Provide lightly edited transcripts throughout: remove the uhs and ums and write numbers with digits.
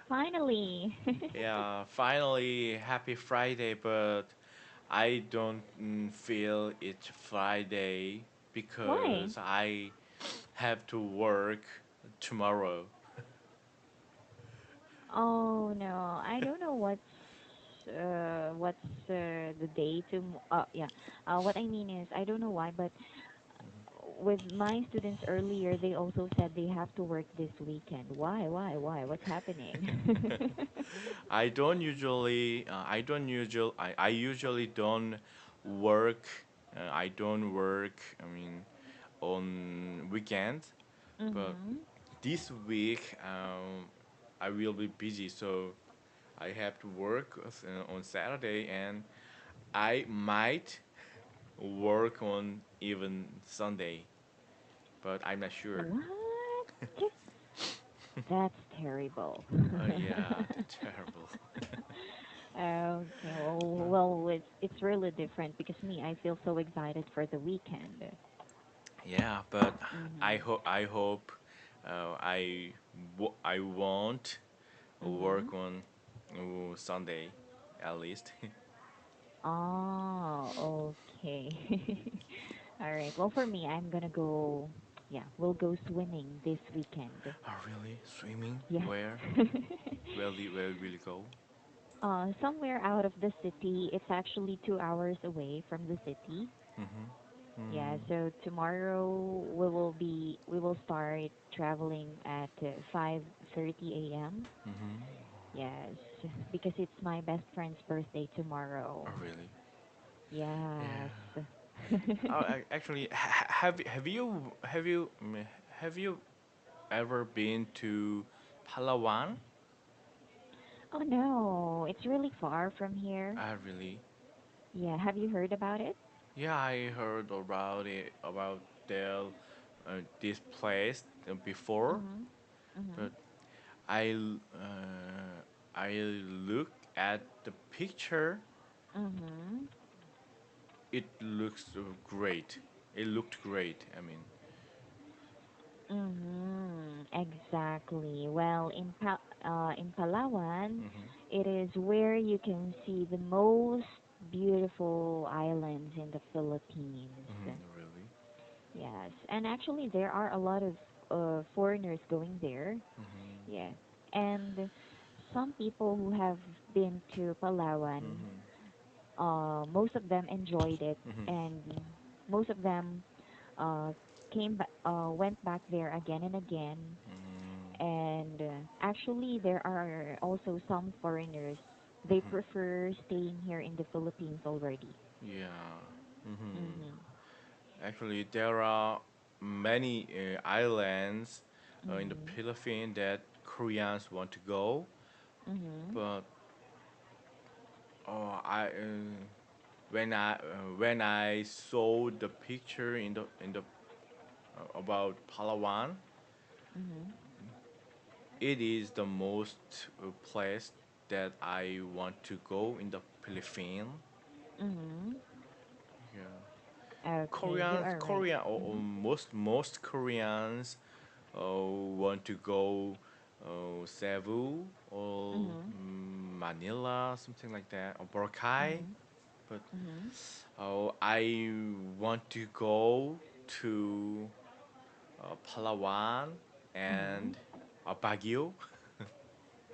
Finally. Yeah, finally, happy Friday, but I don't feel it's Friday Why? because I have to work tomorrow. Oh no, I don't know what's the day to yeah. What I mean is I don't know why, but with my students earlier, they also said they have to work this weekend. Why? What's happening? I usually don't work. I don't work. I mean, on weekends, but Mhm. this week I will be busy, so I have to work on Saturday, and I might work on even Sunday, but I'm not sure. What? That's terrible. Oh yeah, that's terrible. Okay, well, it's really different because me, I feel so excited for the weekend. Yeah, but Mhm. I hope I won't Mhm. work on Sunday at least. Oh, okay. All right. Well, for me, I'm gonna go. Yeah, we'll go swimming this weekend. Oh really? Swimming? Yes. Where? Where will you go? Somewhere out of the city. It's actually 2 hours away from the city. Mhm. Yeah. Mm. So tomorrow we will start traveling at 5:30 a.m. Mhm. Yes, because it's my best friend's birthday Oh tomorrow. really? Yes. Yeah. Actually, have you ever been to Palawan? Oh no, it's really far from here. Ah, really? Yeah, have you heard about it? Yeah, I heard about this place before, Mhm. Mhm. but I look at the picture. Mhm. It looks great. It looked great. I mean, Mhm. Exactly. Well, in Palawan, hmm it is where you can see the most beautiful islands in the Philippines. really. Yes, and actually there are a lot of foreigners going there. hmm Yeah, and some people who have been to Palawan, hmm most of them enjoyed it, hmm and most of them uh, went back there again and again. And actually, there are also some foreigners. They hmm prefer staying here in the Philippines already. Yeah. hmm Mhm. Actually, there are many islands in the Mhm. Philippines that Koreans want to go, Mhm. but I when I saw the picture in the about Palawan, Mhm. it is the most place that I want to go in the Philippines. Mhm. Yeah. Okay, you are right. Or Mhm. most Koreans want to go Cebu or Mhm. Manila, something like that, or Boracay. Mhm. But Mhm. I want to go to Palawan Mhm. and Baguio.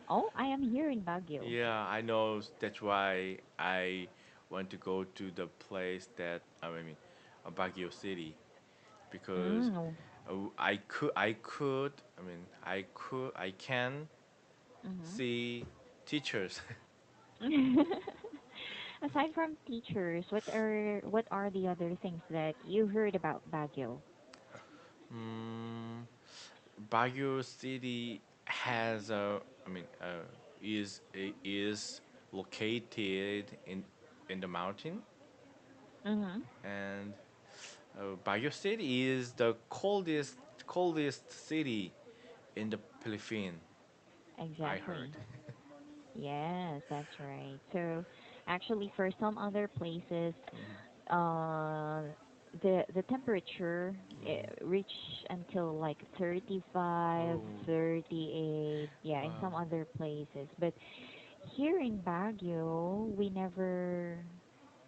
Oh, I am here in Baguio. Yeah, I know. That's why I want to go to the place that I mean, Baguio City, because Mm. I can Mhm. see teachers. Aside from teachers, what are the other things that you heard about Baguio? mm, Baguio City has is located in the mountain, Mhm. and Baguio City is the coldest city in the Philippines. I heard. Exactly. Yes, that's right. So, actually, for some other places, Mhm. uh, the temperature reach until like 35, Oh, 38, yeah, in wow. some other places. But here in Baguio, we never,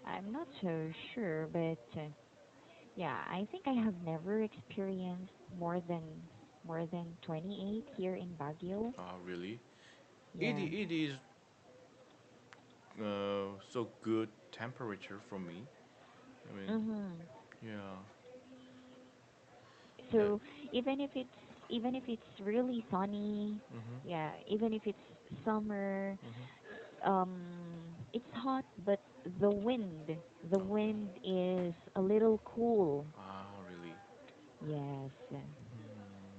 I'm not so sure, but yeah, I think I have never experienced more than 28 here in Baguio. Really? Yeah. It is so good temperature for me. I mean, Mhm. yeah. Uh, So even if it's even if it's really sunny, mhm, yeah, even if it's summer, mhm. it's hot, but the Okay. wind is a little cool. Really? Yes. Mm,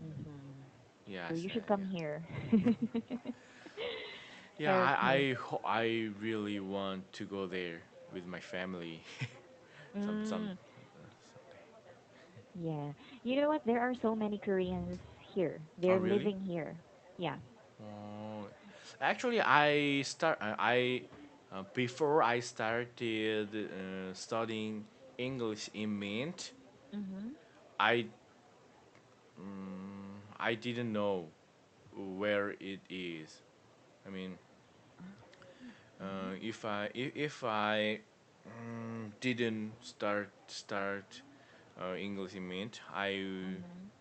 Mhm. So yes. you should come here. Yeah, Okay. I really want to go there with my family. Some Mm, someday. yeah. You know what? There are so many Koreans here. Oh, They're really? living here. Yeah. Oh, actually, I before I started studying English in Mint, Mhm. I I didn't know where it is. I mean, Mhm. if I didn't start English in Mint, I Mhm.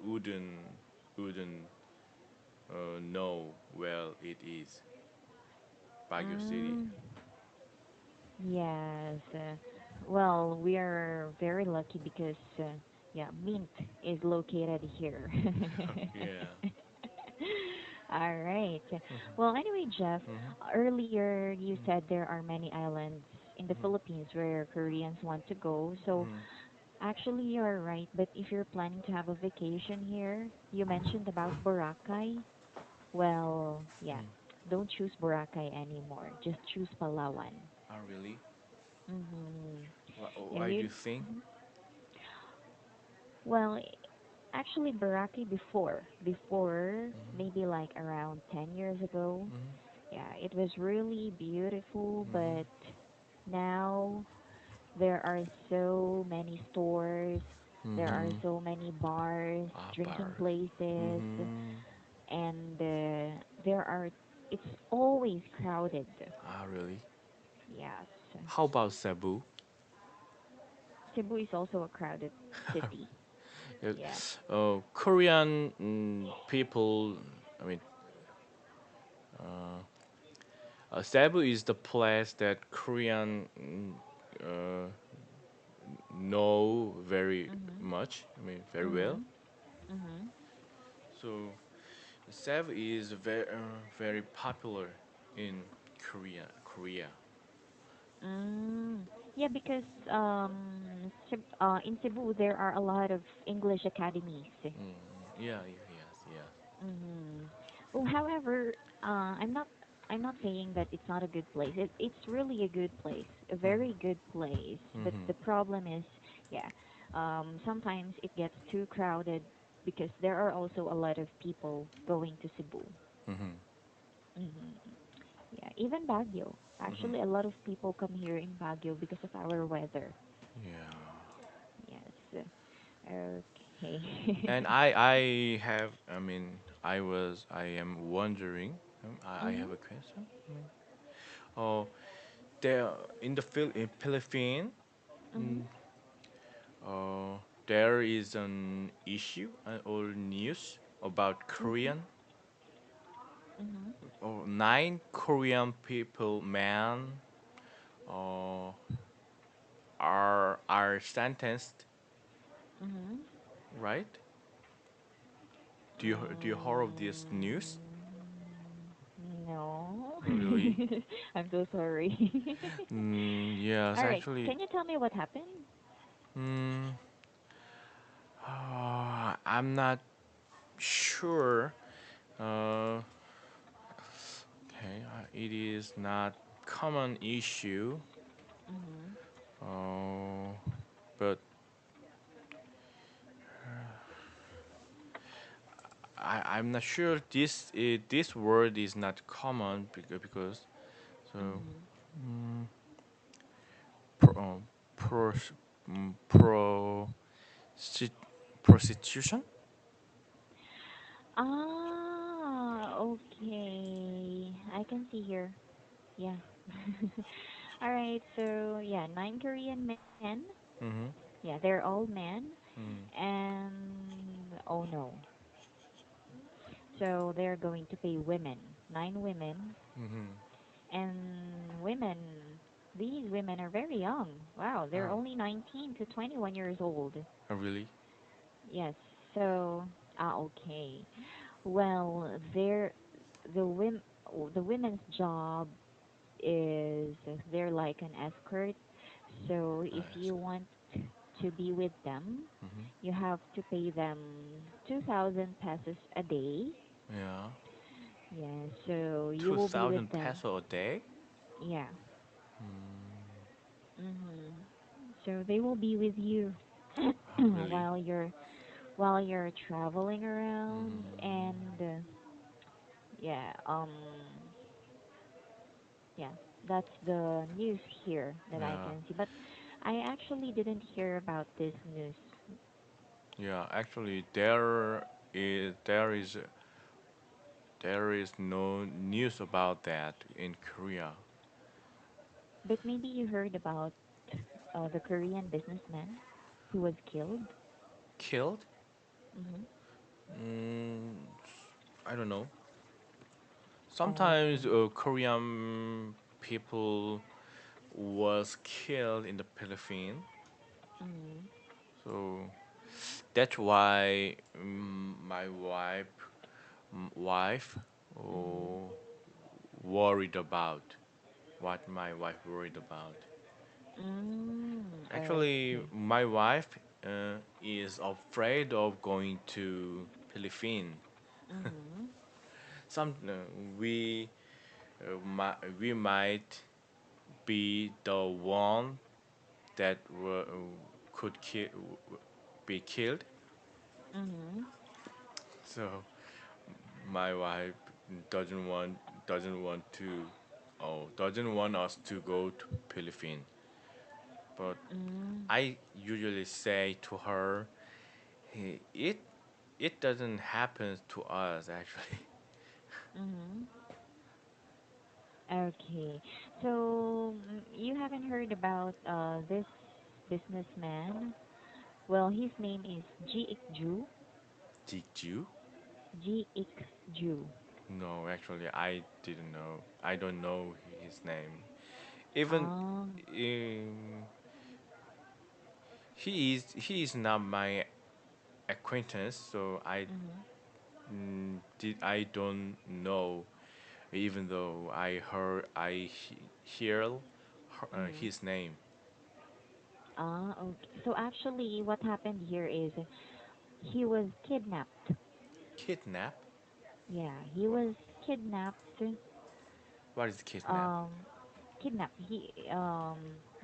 wouldn't know where it is, Baguio City. Mm. Yes. Well, we are very lucky because, yeah, Mint is located here. Yeah. All right. Well, anyway, Jeff, Mhm. earlier you said there are many islands in the Philippines where Koreans want to go. So Mhm. actually, you're right. But if you're planning to have a vacation here, you mentioned about Boracay. Well, yeah, Mhm. don't choose Boracay anymore. Just choose Palawan. Oh, really? Mm-hmm. Yeah, Why do you. you think? Mhm. Well, actually, Boracay before maybe like around 10 years ago, Mhm. yeah, it was really beautiful, Mhm. but now there are so many stores, there are Mhm. so many bars, drinking Bar. places, Mhm. and there are, it's always crowded. Really? Yes. How about Cebu? Cebu is also a crowded city. Yeah. Yeah. Korean people. I mean, Cebu is the place that Korean uh, know very Mhm. much. I mean, very well. Mhm. Mhm. So Cebu is very popular in Korea. Mm. Yeah, because in Cebu there are a lot of English academies. Mm, yeah, yes, yes. Mm-hmm. Well, however, I'm not saying that it's not a good place. It's really a good place, a very good place. But Mm-hmm. the problem is, yeah, sometimes it gets too crowded because there are also a lot of people going to Cebu. Mm-hmm. Mm-hmm. Yeah, even Baguio. Mm-hmm. Actually, a lot of people come here in Baguio because of our weather. Yeah. Yes. Okay. And I am wondering. I Mhm. have a question. Oh, there in the Philippines, Mhm. mm, there is an issue or news about Mhm. Korean. Mhm. Nine Korean people, man, uh, are sentenced, Mhm. right? Do you hear of this news? No. Really? I'm so sorry. Yes, All right. actually. Can you tell me what happened? Mm, I'm not sure. Uh, okay, it is not common issue. Mhm. Uh, but I'm not sure this word is not common because so Mhm. mm, pro, uh, pros, pro prostitution. Ah, okay. I can see here. Yeah. All right. So yeah, 9 Korean men. Mm-hmm. Yeah, they're all men, Mm-hmm. and oh no. So they're going to pay women, 9 women, Mm-hmm. and women. These women are very young. Wow, they're Oh, only 19 to 21 years old. oh, really? Yes. So okay. Well, the women's job is they're like an escort. So if Yes. you want to be with them, Mm-hmm. you have to pay them 2,000 pesos a day. Yeah. Yeah, so you Two will be with thousand them. peso a day. Yeah. Mm, Mhm. So they will be with you really? while you're traveling around, Mm, and yeah, yeah, that's the news here that I yeah. can see. But I actually didn't hear about this news. Yeah. Actually, there is no news about that in Korea. But maybe you heard about the Korean businessman who was killed. Killed? Mm-hmm. Mm, I don't know. Oh. Sometimes Korean people was killed in the Philippines, Mm-hmm. so that's why my wife Mm-hmm. oh, worried about what my wife worried about. Mm, Actually, okay. my wife is afraid of going to Philippines. Mm-hmm. Some we might be the one that could be killed. Mm-hmm. So my wife doesn't want doesn't want to doesn't want us to go to Philippines. But Mm, I usually say to her, "Hey, it doesn't happen to us actually." mm-hmm. Okay. So you haven't heard about this businessman? Well, his name is G Ik Ju. Did you? G Ik Ju. No, actually, I didn't know. I don't know his name. Even Ah. um, he is not my acquaintance, so Mm-hmm. I don't know. Even though hear Mm-hmm. his name. Ah. Okay. So actually, what happened here is he was kidnapped. Kidnap? Yeah, he What, was kidnapped. what is kidnap? Um, kidnapped.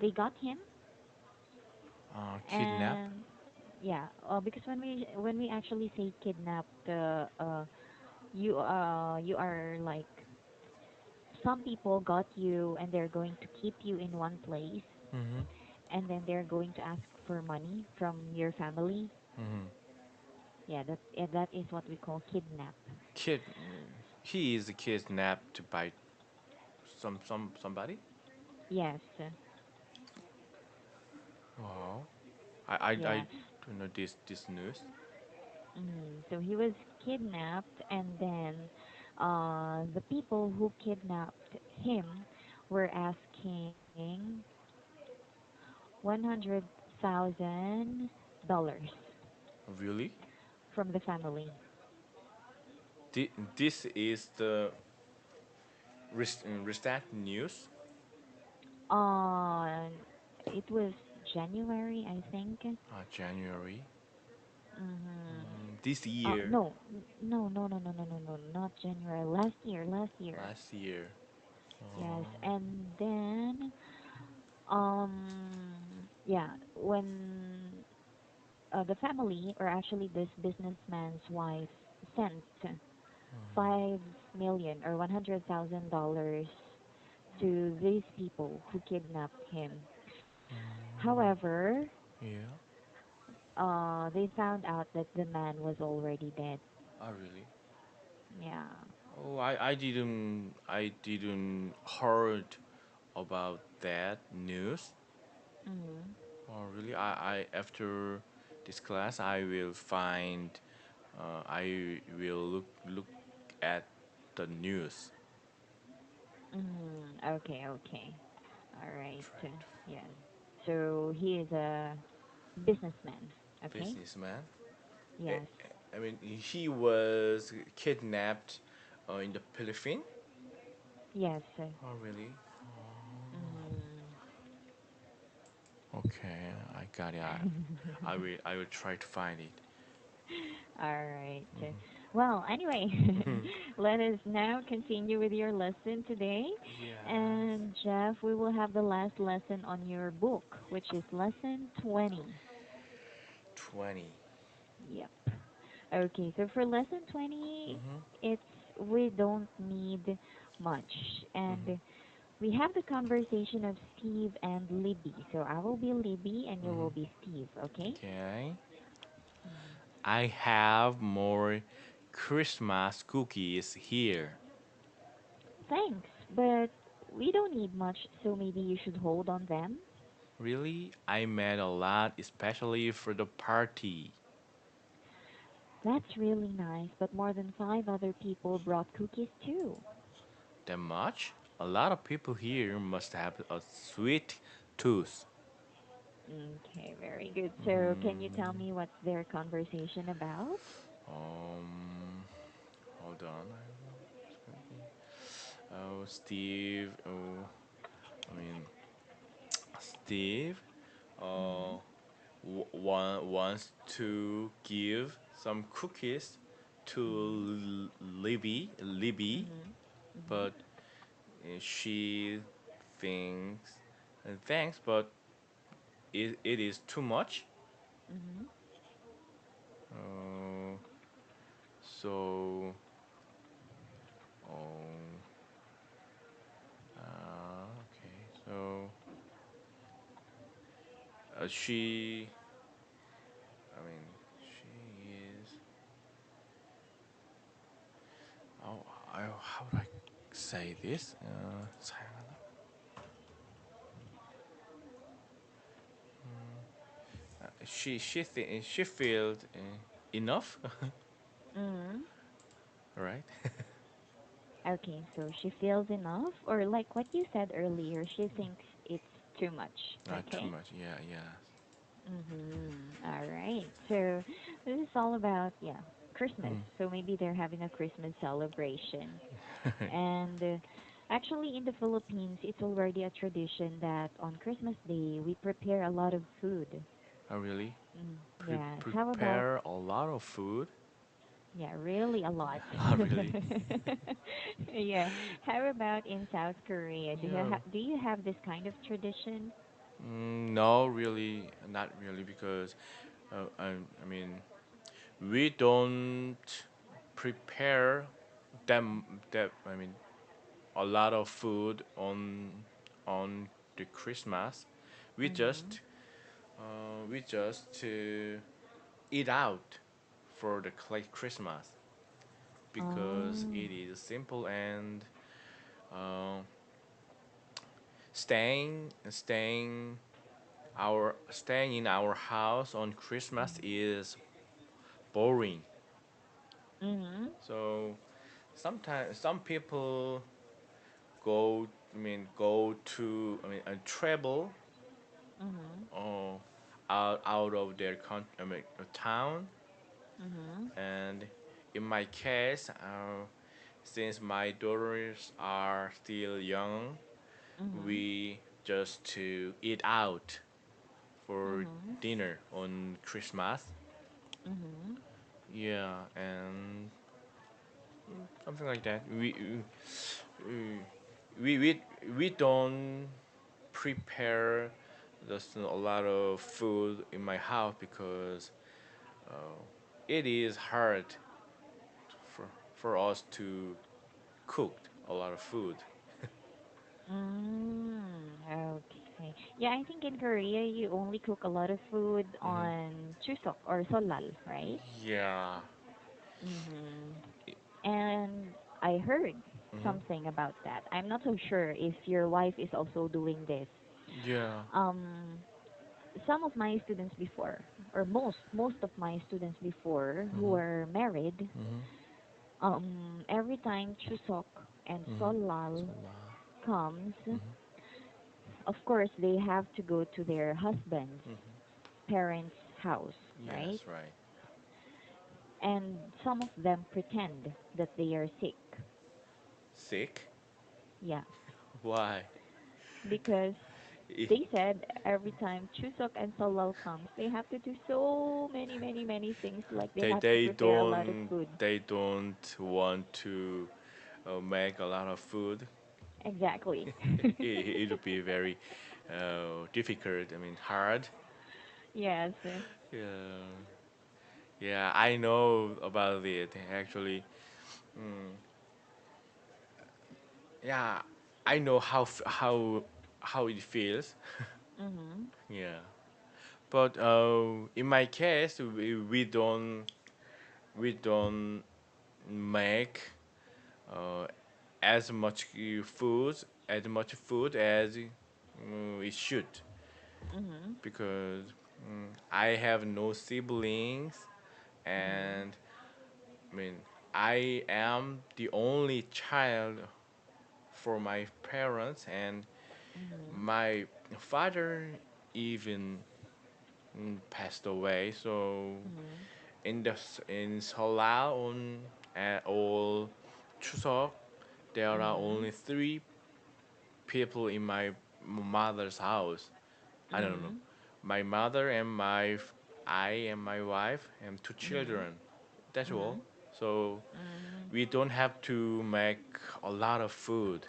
They got him, Kidnap? and yeah, because when we actually say kidnapped, you are like some people got you and they're going to keep you in one place, Mm-hmm. and then they're going to ask for money from your family. Mm-hmm. Yeah, that is what we call kidnap. Kid. He is kidnapped by somebody. Yes. Oh, I Yeah. don't know this news. So he was kidnapped, and then the people who kidnapped him were asking $100,000 Really? from the family. This is the Restat news. Uh, it was January, I think. January. Mm-hmm. This year. No, no, not January. Last year, last year. Last year. Yes, Oh. and then yeah, when the family, or actually this businessman's wife, sent 5 million or $100,000 to these people who kidnapped him. However, Yeah. They found out that the man was already dead. Oh, really? Yeah. Oh, I didn't heard about that news. Mhm. Oh, really? I after this class, I will look at the news. Mhm. Okay, okay. All right. Try to Yeah. So he is a businessman. Okay? businessman. Eh, Yes. I mean, he was kidnapped in the Philippines. Yes. Oh, really? Mhm. Okay, I got it. I will try to find it. All right. Well, anyway, let us now continue with your lesson today. Yes. And Jeff, we will have the last lesson on your book, which is lesson 20. 20. Yep. Okay, so for lesson 20, Mm-hmm. it's we don't need much. Mm-hmm. And we have the conversation of Steve and Libby. So I will be Libby and you Mm-hmm. will be Steve, okay? Okay. Mm. I have more Christmas cookies here. Thanks, but we don't need much, so maybe you should hold on them. Really? I made a lot, especially for the party. That's really nice, but more than five other people brought cookies too. That much? A lot of people here must have a sweet tooth. Okay, very good. So, can you tell Mm-hmm. me what's their conversation about? Um, hold on. Oh, Steve. Oh, I mean, Steve. Mhm. Uh, one wants to give some cookies to Mhm. Libby, Mhm. Mhm. but she thinks, thanks, but it is too much. Mhm. Uh, so, um, okay, so she, I mean, she is. Oh, how do I say this? she feels enough, Mhm. right? Okay, so she feels enough, or like what you said earlier, she thinks it's too much. Not too Okay. much. Yeah, yeah. All right. So this is all about, yeah, Christmas. Mm. So maybe they're having a Christmas celebration. And actually, in the Philippines, it's already a tradition that on Christmas Day we prepare a lot of food. Oh, really? Yes. How about, Prepare a lot of food. yeah, really a lot. Oh, really? Yeah. How about in South Korea? Yeah. Do you have this kind of tradition? No, really, not really, because I mean, we don't prepare that. I mean, a lot of food on the Christmas. We Mhm. just eat out for the Christmas because Oh. it is simple and uh, staying in our house on Christmas Mhm. is boring. Mhm. So sometimes some people travel Mhm. uh, out of their town. Mhm. And in my case, since my daughters are still young, Mhm. we just to eat out for Mhm. dinner on Christmas. Mhm. Yeah, and something like that. We we we, we don't prepare just a lot of food in my house because uh, it is hard for for us to cook a lot of food. Mm, okay. Okay. Yeah, I think in Korea you only cook a lot of food Hmm. on Chuseok or Solal, right? Yeah. Mhm. And I heard Hmm. something about that. I'm not so sure if your wife is also doing this. Yeah. Um, some of my students before, or most of my students before who Hmm. were married, Hmm. every time Chuseok and Hmm. Solal Salah. comes, Hmm. of course they have to go to their husband's Hmm. parents' house, right? Yes, right. And some of them pretend that they are sick. Sick? Yeah, Why? because I- they said every time Chuseok and Solal comes, they have to do so many things. Like they they have to they prepare a lot of don't food. they don't want to make a lot of food. Exactly. It'll be very difficult. I mean, hard. Yes. Yeah, yeah. I know about it actually. Mm, yeah, I know how it feels. Mhm. Yeah, but in my case, we don't make uh, as much food as it should, Mhm. because I have no siblings, Mhm. and I mean I am the only child for my parents, and Mhm. my father even passed away. So Mhm. in Seoul on all Chuseok, there are Mhm. only three people in my mother's house. I don't know. Mhm. My mother and I and my wife and two Mhm. children. That's all. Mhm. So Mhm. we don't have to make a lot of food.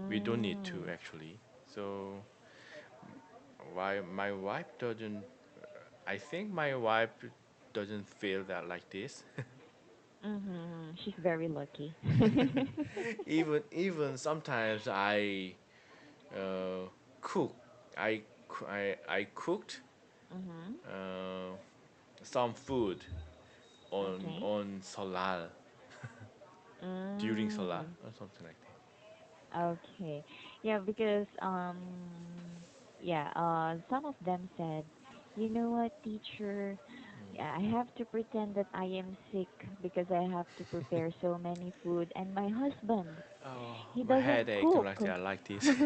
We don't need to Mm. actually. So why my wife doesn't? I think my wife doesn't feel that like this. Mhm. She's very lucky. Even sometimes uh, cook. I cooked Mhm. uh, some food on Okay. on Solal during Solal Mm. or something like that. Okay. Yeah, because yeah, some of them said, "You know what, teacher? Yeah, I have to pretend that I am sick because I have to prepare so many food and my husband, Oh, he my doesn't headache cook." sometimes I like this.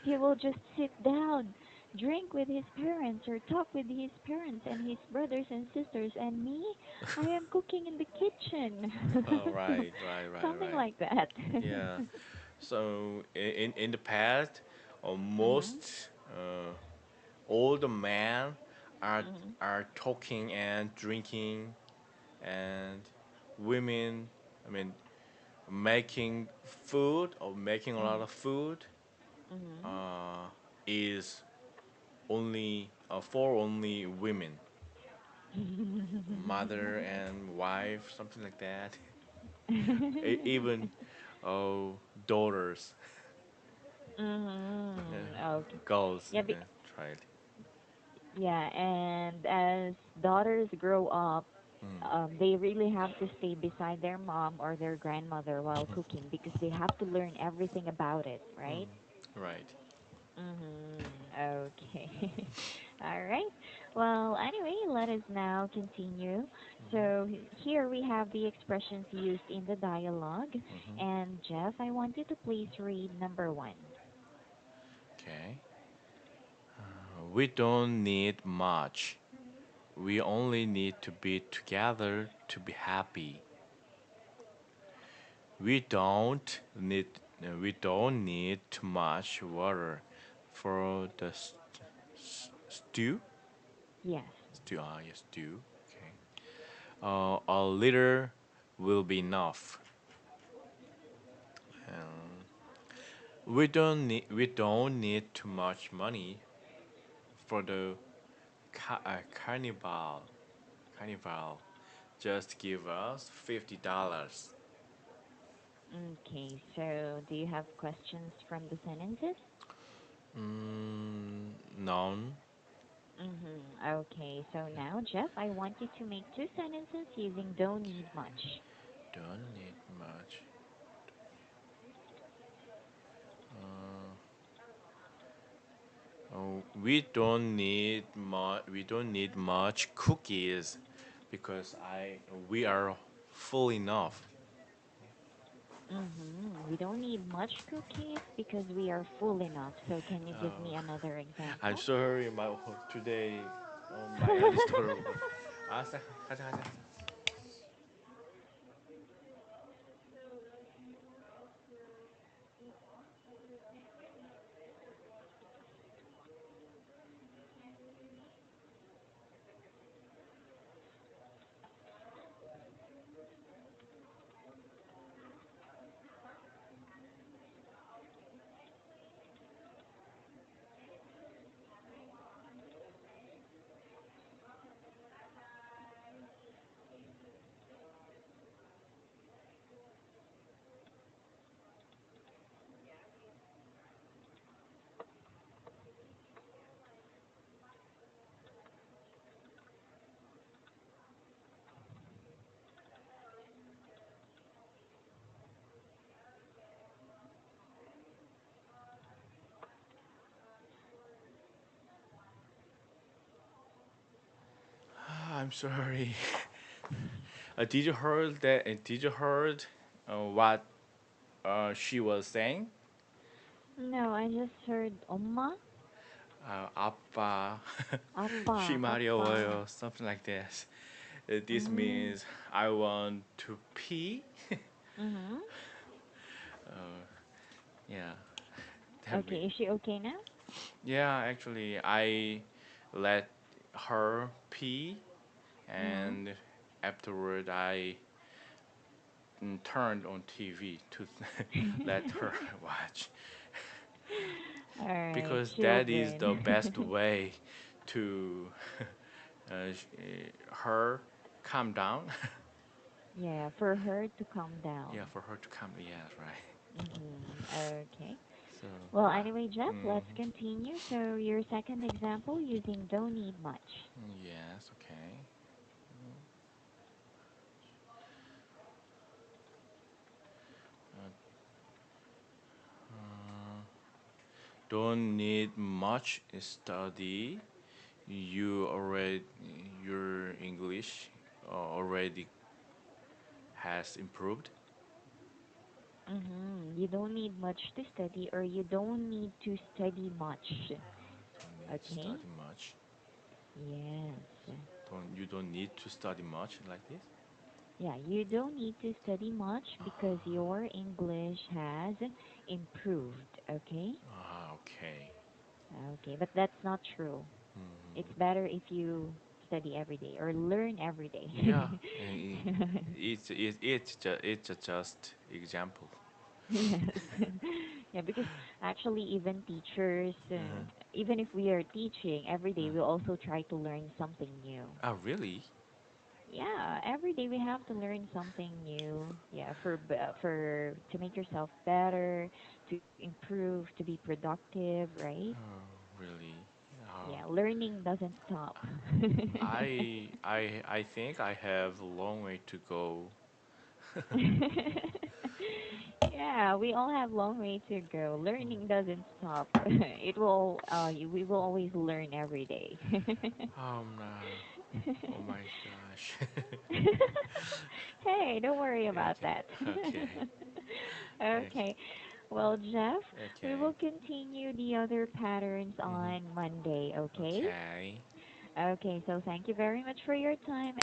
He will just sit down, drink with his parents or talk with his parents and his brothers and sisters, and me, I am cooking in the kitchen. Oh, right, right, right, Something right. like that. Yeah. So in the past, Mhm. most older men are Mhm. are talking and drinking, and women, I mean, making food or making a lot Mhm. of food Mhm. uh, is only for only women, mother and wife, something like that. Even oh, daughters, Mhm. Okay. girls, Yeah, try it. yeah, and as daughters grow up, Mm. they really have to stay beside their mom or their grandmother while cooking because they have to learn everything about it, right? Right. Okay. All right. Well, anyway, let us now continue. So here we have the expressions used in the dialogue. Hmm. And Jeff, I want you to please read number one. Okay. We don't need much. We only need to be together to be happy. We don't need too much water for the stew. Yes. Stew. Yes, stew. Okay. A liter will be enough. Um, we don't need too much money for the carnival. Carnival. Just give us $50. Okay. So do you have questions from the sentences? None. Okay, so now, Jeff, I want you to make two sentences using don't need much. Don't need much. Uh, oh, we don't need much cookies because I we are full enough. We don't need much cookies because we are full enough. So, can you give me Oh, another I'm example? sorry, my today my eldest daughter. 가자, 가자, 가자. I'm sorry. Did you heard that? Did you heard what she was saying? No, I just heard 엄마, 아빠, 아빠, 쉬마리 아빠. 어워요, something like this. This Mm, means I want to pee. mm-hmm. uh, yeah, that Okay, is she okay now? yeah. Actually, I let her pee, Mm-hmm. and afterward I turned on TV to let her watch All right, because that is the best children. way to her calm down. Yeah, for her to calm down. Yeah, for her to calm. Yeah, right. Okay. So, Well, anyway, Jeff, mhm. let's continue. So, your second example using don't need much. Yes, okay. Uh, uh, don't need much study. You already your English already has improved. You don't need much to study, or you don't need to study much. Don't need Okay? study much. Yes. Don't need to study much like this. Yeah, you don't need to study much because your English has improved. Okay? Ah, okay. Okay, but that's not true. It's better if you study every day or learn every Yeah, day. it's just example. Yes. Yeah, because actually, even teachers, Uh-huh. even if we are teaching every day, Uh, we also try to learn something new. oh, really? Yeah, every day we have to learn something new. Yeah, for to make yourself better, to improve, to be productive, right? Oh, really? Uh, Yeah, learning doesn't stop. I think I have a long way to go. Yeah, we all have long way to go. Learning doesn't stop. It will we will always learn every day. Oh my gosh. Hey, don't worry about Okay, that. okay, okay, Okay. Well, Jeff, we okay, will continue the other patterns hmm on Monday, okay? okay. Okay, so thank you very much for your time.